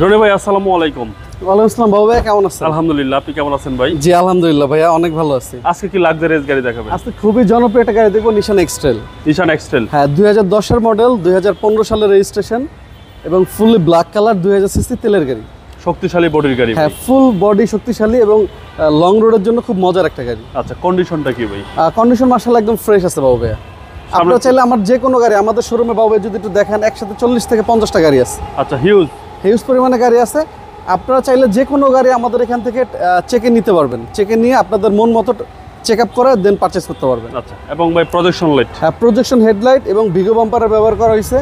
রনি ভাই আসসালামু আলাইকুম। ওয়ালাইকুম আসসালাম বাবু ভাই, কেমন আছেন? আলহামদুলিল্লাহ, আপনি কেমন আছেন ভাই? জি আলহামদুলিল্লাহ ভাইয়া, অনেক ভালো আছি। আজকে কি লাক্সারিয়াস গাড়ি দেখাবেন? আজকে খুবই জনপ্রিয় একটা গাড়ি দেখবো, নিশান এক্সট্রেল। নিশান এক্সট্রেল, হ্যাঁ 2010-এর মডেল, 2015 সালের রেজিস্ট্রেশন এবং ফুলি ব্ল্যাক কালার, 2000 সিসি তেলের গাড়ি। শক্তিশালী বডির গাড়ি। হ্যাঁ ফুল বডি শক্তিশালী এবং লং রোডের জন্য খুব মজার একটা গাড়ি। আচ্ছা, কন্ডিশনটা কি ভাই? কন্ডিশন মার্শাল্লাহ একদম ফ্রেশ আছে বাবু ভাইয়া। আপনারা চাইলে আমার যে কোনো গাড়ি আমাদের শোরুমে বাবু ভাই যদি একটু দেখেন, একসাথে 40 থেকে 50টা গাড়ি আছে। আচ্ছা, হিউজ পরিমাণে গাড়ি আছে। আপনারা চাইলে যে কোনো গাড়ি আমাদের এখান থেকে চেকে নিতে পারবেন, চেকে নিয়ে আপনাদের মন মতো চেক আপ করে দেন পারচেস করতে পারবেন। আচ্ছা, এবং ভাই প্রজেকশন লাইট? হ্যাঁ প্রজেকশন হেডলাইট এবং ভিগো বাম্পারের ব্যবহার করা হয়েছে।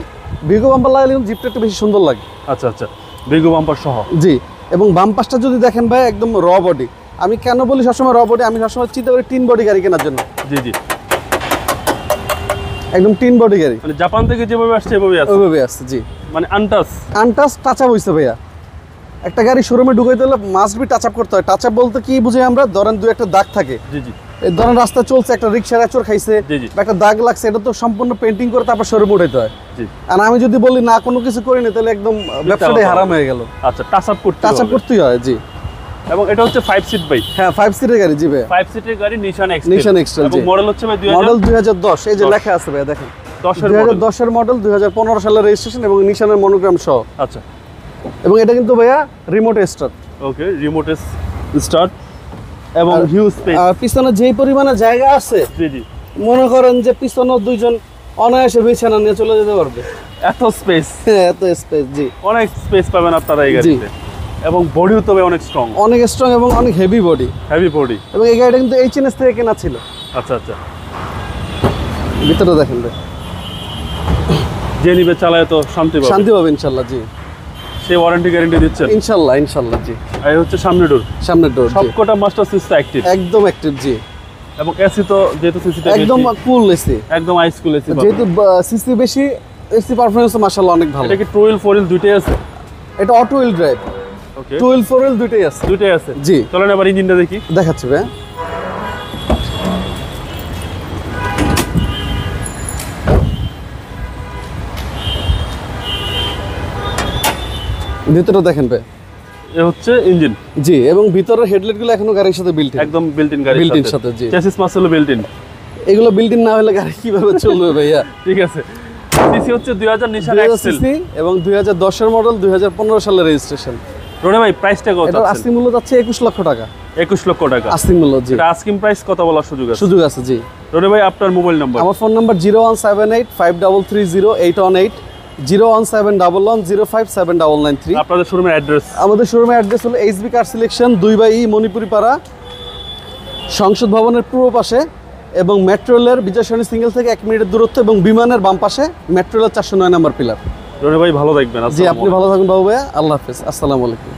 ভিগো বাম্পার লাগালে কিন্তু জিপটা একটু বেশি সুন্দর লাগে। আচ্ছা, ভিগো বাম্পার সহ। জি, এবং বাম পাশটা যদি দেখেন ভাই একদম র বডি। আমি কেন বলি সবসময় র বডি, আমি সবসময় চিন্তা করি টিন বডি গাড়ি কেনার জন্য। জি, একদম টিন বডি গাড়ি, মানে জাপান থেকে যেভাবে আসছে এভাবেই আছে। ওইভাবে আসছে। জি, মানে আনটাচ টাচ আপ হইছে ভাইয়া। একটা গাড়ি শোরুমে ঢুকাইতে হলে মাস্ট বি টাচ আপ করতে হয়। টাচ আপ বলতে কি বুঝি আমরা, ধরেন দুই একটা দাগ থাকে। জি, এই ধরেন রাস্তা চলছে, একটা রিক্সার আঁচড় খাইছে বা একটা দাগ লাগছে, এটা তো সম্পূর্ণ পেন্টিং করে তারপর শোরুমে উঠাইতে হয়। আর আমি যদি বলি না কোনো কিছু করিনি, তাহলে একদম ব্যবসাটাই হারাম হয়ে গেল। আচ্ছা, টাচ আপ করতেই হয়। জি, এবং এটা হচ্ছে 5 সিট ভাই? হ্যাঁ 5 সিটের গাড়ি। জি ভাই, 5 সিটের গাড়ি নিশান এক্সট্রেল। এবং মডেল হচ্ছে ভাই মডেল 2010। এই যে লেখা আছে ভাই দেখেন, 2010-এর মডেল, 2015 সালের রেজিস্ট্রেশন এবং নিশানের মনোগ্রাম সহ। আচ্ছা, এবং এটা কিন্তু ভাইয়া রিমোট স্টার্ট। ওকে, রিমোট স্টার্ট এবং হিউজ স্পেস। পিছনে যেই পরিমাণে জায়গা আছে, জি, মনে করেন যে পিছনে দুইজন অনায়াসে বিছানা নিয়ে চলে যেতে পারবে। এত স্পেস। এত স্পেস। জি, অনেক স্পেস পাবেন আপনারা এই গাড়িতে। এবং বডিও তো অনেক স্ট্রং এবং অনেক হেভি বডি। এবং এই গাড়িটা কিন্তু এইচএনএস থেকে কেনা ছিল। আচ্ছা, ভিতরে দেখেন ভাই, যে নিবে চালায় তো শান্তি পাবে ইনশাআল্লাহ। জি, সে ওয়ারেন্টি গ্যারান্টি দিচ্ছে ইনশাআল্লাহ। জি, আর হচ্ছে সামনের ডোর সবকটা মাস্টার সিস্টেম অ্যাক্টিভ, একদম অ্যাক্টিভ। জি, এবং এসি তো যেহেতু সিসিটা একদম কুল এসি, একদম আইস কুল এসি। যেহেতু সিসি বেশি, এসি পারফরম্যান্স মাশাআল্লাহ অনেক ভালো। এটা কি 2 হুইল 4 হুইল দুইটাই আছে? এটা অটো হুইল ড্রাইভ। ওকে, 2 হুইল 4 হুইল দুইটাই আছে। জি, চলেন এবার ইঞ্জিনটা দেখি। দেখাচ্ছি ভাই। ভিতরে দেখেন ভাই, এ হচ্ছে ইঞ্জিন। জি, এবং ভিতরের হেডলাইট গুলো এখনো গাড়ির সাথে বিল্ট ইন, একদম বিল্ট ইন গাড়ির সাথে। জি, চ্যাসিস মাসেলও বিল্ট ইন। এগুলো বিল্ট ইন না হলে গাড়ি কিভাবে চলবে ভাইয়া? ঠিক আছে। সিসি হচ্ছে 2000 নিশান এক্সেল এবং 2010-এর মডেল, 2015 সালের রেজিস্ট্রেশন। রনি ভাই প্রাইসটা কত? এটা আস্কিং মূল্য যাচ্ছে 21 লক্ষ টাকা। 21 লক্ষ টাকা আস্কিং মূল্য। জি, এটা আস্কিং প্রাইস কত বলার সুযোগ আছে? জি। রনি ভাই আপনার মোবাইল নাম্বার? আমার ফোন নাম্বার 01785330818, 01711057993। আপনাদের শোরুমের অ্যাড্রেস? আমাদের শোরুমের অ্যাড্রেস হলো HB car selection, 2/E Manipuri পাড়া, সংসদ ভবনের পূর্ব পাশে এবং মেট্রো রেলের বিজয় সরণি সিঙ্গেল থেকে 1 মিনিটের দূরত্ব, এবং বিমানের বাম পাশে মেট্রো রেলের 409 নম্বর পিলার। রনি ভাই ভালো থাকবেন। জি, আপনি ভালো থাকবেন বাবু ভাইয়া। আল্লাহ হাফেজ, আসসালামু আলাইকুম।